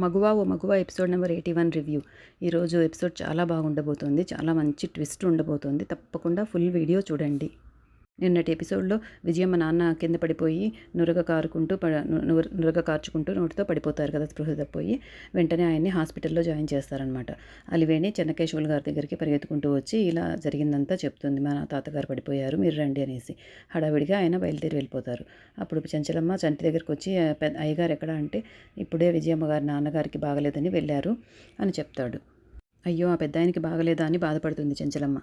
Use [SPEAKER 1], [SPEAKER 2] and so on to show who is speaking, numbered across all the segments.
[SPEAKER 1] మగువా ఓ మగువా episode number 81 review. ఈరోజు ఎపిసోడ్ చాలా బాగుండబోతోంది. చాలా మంచి ట్విస్ట్ ఉండబోతోంది. తప్పకుండా ఫుల్ వీడియో చూడండి. నిన్నటి ఎపిసోడ్లో విజయమ్మ నాన్న కింద పడిపోయి నురగ కార్చుకుంటూ నోటితో పడిపోతారు కదా, స్పృహ తప్పిపోయి. వెంటనే ఆయన్ని హాస్పిటల్లో జాయిన్ చేస్తారనమాట. అలివేణి చెన్నకేశవులు గారి దగ్గరికి పరిగెత్తుకుంటూ వచ్చి ఇలా జరిగిందంతా చెప్తుంది. మా తాతగారు పడిపోయారు, మీరు రండి అనేసి. హడావిడిగా ఆయన బయలుదేరి వెళ్ళిపోతారు. అప్పుడు చెంచలమ్మ చంటి దగ్గరికి వచ్చి అయ్యగారు ఎక్కడ అంటే, ఇప్పుడే విజయమ్మ గారి నాన్నగారికి బాగలేదని వెళ్ళారు అని చెప్తాడు. అయ్యో, ఆ పెద్ద ఆయనకి బాగలేదా అని బాధపడుతుంది చెంచలమ్మ.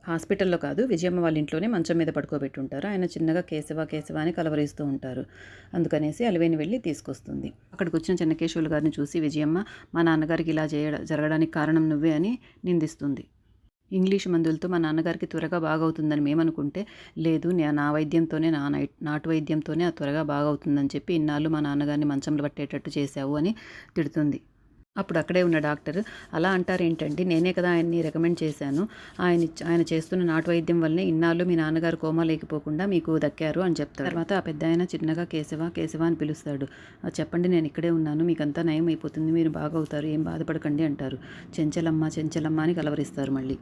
[SPEAKER 1] హాస్పిటల్లో కాదు, విజయమ్మ వాళ్ళ ఇంట్లోనే మంచం మీద పడుకోబెట్టుంటారు. ఆయన చిన్నగా కేశవ కేశవ అని కలవరిస్తూ ఉంటారు. అందుకనేసి అలివేని వెళ్ళి తీసుకొస్తుంది. అక్కడికి వచ్చిన చెన్నకేశవులు గారిని చూసి విజయమ్మ, మా నాన్నగారికి ఇలా జరగడానికి కారణం నువ్వే అని నిందిస్తుంది. ఇంగ్లీష్ మందులతో మా నాన్నగారికి త్వరగా బాగవుతుందని మేమనుకుంటే, లేదు నా వైద్యంతోనే, నాటు వైద్యంతోనే త్వరగా బాగవుతుందని చెప్పి ఇన్నాళ్ళు మా నాన్నగారిని మంచంలో పట్టేటట్టు చేశావు అని తిడుతుంది. అప్పుడు అక్కడే ఉన్న డాక్టర్, అలా అంటారేంటండి, నేనే కదా ఆయన్ని రికమెండ్ చేశాను. ఆయన చేస్తున్న నాటు వైద్యం వల్లనే ఇన్నాళ్ళు మీ నాన్నగారు కోమా లేకపోకుండా మీకు దక్కారు అని చెప్తారు. తర్వాత ఆ పెద్ద ఆయన చిన్నగా కేశవ కేశవ అని పిలుస్తాడు. చెప్పండి, నేను ఇక్కడే ఉన్నాను, మీకంతా నయం అయిపోతుంది, మీరు బాగవుతారు, ఏం బాధపడకండి అంటారు. చెంచలమ్మ చెంచలమ్మ అని కలవరిస్తారు మళ్ళీ.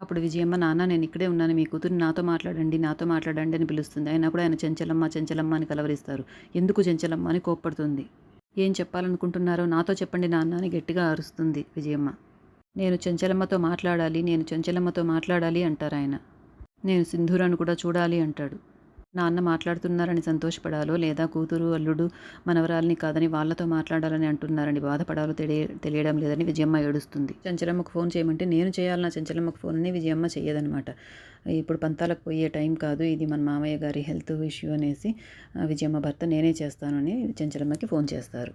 [SPEAKER 1] అప్పుడు విజయమ్మ, నాన్న నేను ఇక్కడే ఉన్నాను, మీ కూతురు నాతో మాట్లాడండి అని పిలుస్తుంది. అయినా కూడా ఆయన చెంచలమ్మ చెంచలమ్మ అని కలవరిస్తారు. ఎందుకు చెంచలమ్మ అని కోప్పడుతుంది. ఏం చెప్పాలనుకుంటున్నారో నాతో చెప్పండి నాన్న అని గట్టిగా అరుస్తుంది విజయమ్మ. నేను చెంచలమ్మతో మాట్లాడాలి అంటారాయన. నేను సింధూరాను కూడా చూడాలి అంటాడు. నాన్న మాట్లాడుతున్నారని సంతోషపడాలో, లేదా కూతురు అల్లుడు మనవరాల్ని కాదని వాళ్ళతో మాట్లాడాలని అంటున్నారని బాధపడాలో తెలియడం లేదని విజయమ్మ ఏడుస్తుంది. చెంచలమ్మకు ఫోన్ చేయమంటే, నేను చేయాలన్నా చెంచలమ్మకు ఫోన్ అని విజయమ్మ చెయ్యదనమాట. ఇప్పుడు పంతాలకు పోయే టైం కాదు, ఇది మన మామయ్య గారి హెల్త్ ఇష్యూ అనేసి విజయమ్మ భర్త నేనే చేస్తానని చెంచలమ్మకి ఫోన్ చేస్తారు.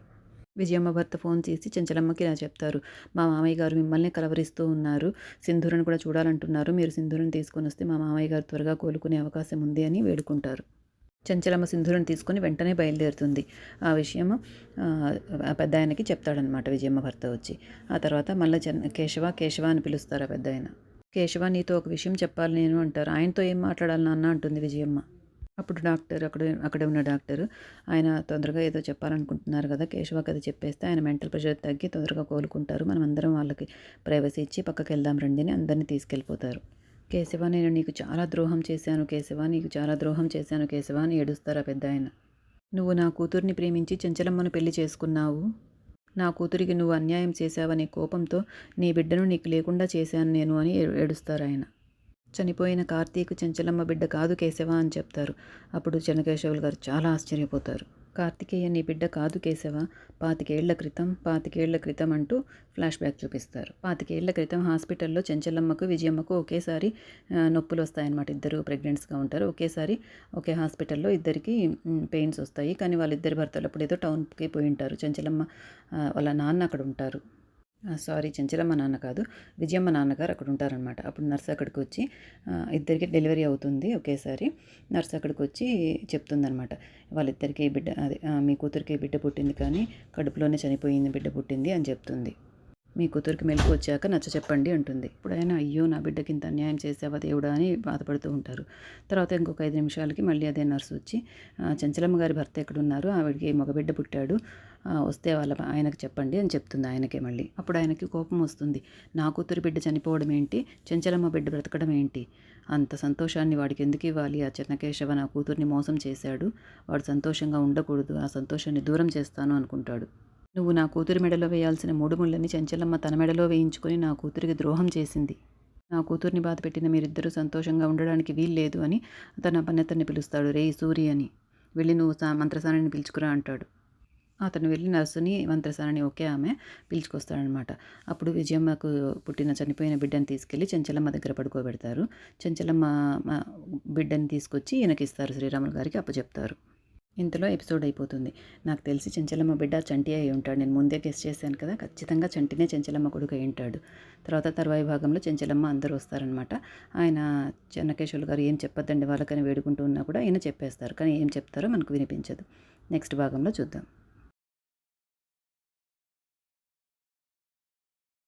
[SPEAKER 1] విజయమ్మ భర్త ఫోన్ చేసి చెంచలమ్మకి ఇలా చెప్తారు, మా మామయ్య గారు మిమ్మల్ని కలవరిస్తూ ఉన్నారు, సింధూరను కూడా చూడాలంటున్నారు, మీరు సింధూరను తీసుకొని వస్తే మా మామయ్య గారు త్వరగా కోలుకునే అవకాశం ఉంది అని వేడుకుంటారు. చెంచలమ్మ సింధూరను తీసుకొని వెంటనే బయలుదేరుతుంది. ఆ విషయం పెద్ద ఆయనకి చెప్తాడనమాట విజయమ్మ భర్త వచ్చి. ఆ తర్వాత మళ్ళీ కేశవ అని పిలుస్తారు ఆ పెద్ద ఆయన. కేశవ, నీతో ఒక విషయం చెప్పాలి నేను అంటారు. ఆయనతో ఏం మాట్లాడాలి నాన్న అంటుంది విజయమ్మ. అప్పుడు డాక్టర్, అక్కడే ఉన్న డాక్టర్, ఆయన తొందరగా ఏదో చెప్పాలనుకుంటున్నారు కదా, కేశవకి అది చెప్పేస్తే ఆయన మెంటల్ ప్రెషర్ తగ్గి తొందరగా కోలుకుంటారు, మనం అందరం వాళ్ళకి ప్రైవసీ ఇచ్చి పక్కకి వెళ్దాం రండి అని అందరినీ తీసుకెళ్ళిపోతారు. కేశవ, నేను నీకు చాలా ద్రోహం చేశాను కేశవ అని ఏడుస్తారు ఆ పెద్ద ఆయన. నువ్వు నా కూతుర్ని ప్రేమించి చెంచలమ్మను పెళ్లి చేసుకున్నావు, నా కూతురికి నువ్వు అన్యాయం చేశావనే కోపంతో నీ బిడ్డను నీకు లేకుండా చేశాను నేను అని ఏడుస్తారు ఆయన. చనిపోయిన కార్తీక్ చెంచలమ్మ బిడ్డ కాదు కేశవ అని చెప్తారు. అప్పుడు చెన్నకేశవులు గారు చాలా ఆశ్చర్యపోతారు. కార్తికేయ నీ బిడ్డ కాదు కేశవ, 25 ఏళ్ల క్రితం అంటూ ఫ్లాష్ బ్యాక్ చూపిస్తారు. 25 ఏళ్ల క్రితం హాస్పిటల్లో చెంచలమ్మకు విజయమ్మకు ఒకేసారి నొప్పులు వస్తాయన్నమాట. ఇద్దరు ప్రెగ్నెంట్స్గా ఉంటారు. ఒకే హాస్పిటల్లో ఇద్దరికి పెయిన్స్ వస్తాయి. కానీ వాళ్ళిద్దరి భర్తలు అప్పుడు ఏదో టౌన్కి పోయి ఉంటారు. చెంచలమ్మ వాళ్ళ నాన్న అక్కడ ఉంటారు. చెంచలమ్మ నాన్న కాదు, విజయమ్మ నాన్నగారు అక్కడ ఉంటారనమాట. అప్పుడు నర్స్ అక్కడికి వచ్చి, ఇద్దరికి డెలివరీ అవుతుంది ఒకేసారి. నర్స్ అక్కడికి వచ్చి చెప్తుందనమాట, వాళ్ళిద్దరికి బిడ్డ, అదే మీ కూతురికి బిడ్డ పుట్టింది, కానీ కడుపులోనే చనిపోయింది బిడ్డ పుట్టింది అని చెప్తుంది. మీ కూతురికి మెలకు వచ్చాక నచ్చ చెప్పండి అంటుంది. ఇప్పుడు ఆయన, అయ్యో నా బిడ్డకి ఇంత అన్యాయం చేసావా దేవుడా అని బాధపడుతూ ఉంటారు. తర్వాత ఇంకొక 5 నిమిషాలకి మళ్ళీ అదే నర్సు వచ్చి, చెంచలమ్మ గారి భర్త ఎక్కడున్నారు, ఆవిడకి మగబిడ్డ పుట్టాడు, వస్తే వాళ్ళ ఆయనకు చెప్పండి అని చెప్తుంది ఆయనకే మళ్ళీ. అప్పుడు ఆయనకి కోపం వస్తుంది. నా కూతురు బిడ్డ చనిపోవడం ఏంటి, చెంచలమ్మ బిడ్డ బ్రతకడం ఏంటి, అంత సంతోషాన్ని వాడికి ఎందుకు ఇవ్వాలి, ఆ చెన్నకేశవ నా కూతుర్ని మోసం చేశాడు, వాడు సంతోషంగా ఉండకూడదు, ఆ సంతోషాన్ని దూరం చేస్తాను అనుకుంటాడు. నువ్వు నా కూతురి మెడలో వేయాల్సిన 3 ముళ్ళని చెంచలమ్మ తన మెడలో వేయించుకొని నా కూతురికి ద్రోహం చేసింది. నా కూతుర్ని బాధ పెట్టిన మీరిద్దరూ సంతోషంగా ఉండడానికి వీల్లేదు అని తన పన్నెతన్ని పిలుస్తాడు. రేయ్ సూరి అని, వెళ్ళి నువ్వు మంత్రసానిని పిలుచుకురా అంటాడు. అతను వెళ్ళి నర్సుని మంత్రసానిని ఒకే ఆమె పిలుచుకొస్తాడనమాట. అప్పుడు విజయమ్మకు పుట్టిన చనిపోయిన బిడ్డని తీసుకెళ్ళి చెంచలమ్మ దగ్గర పడుకోబెడతారు. చెంచలమ్మ బిడ్డని తీసుకొచ్చి ఈయనకిస్తారు, శ్రీరాములు గారికి అప్పచెప్తారు. ఇంతలో ఎపిసోడ్ అయిపోతుంది. నాకు తెలిసి చెంచలమ్మ బిడ్డ చంటి అయి ఉంటాడు. నేను ముందే గెస్ చేశాను కదా, ఖచ్చితంగా చంటినే చెంచలమ్మ కొడుకు అయి ఉంటాడు. తర్వాయి భాగంలో చెంచలమ్మ అందరూ వస్తారనమాట. ఆయన చెన్నకేశవులు గారు ఏం చెప్పొద్దండి వాళ్ళకని వేడుకుంటూ ఉన్నా కూడా ఆయన చెప్పేస్తారు. కానీ ఏం చెప్తారో మనకు వినిపించదు. నెక్స్ట్ భాగంలో చూద్దాం.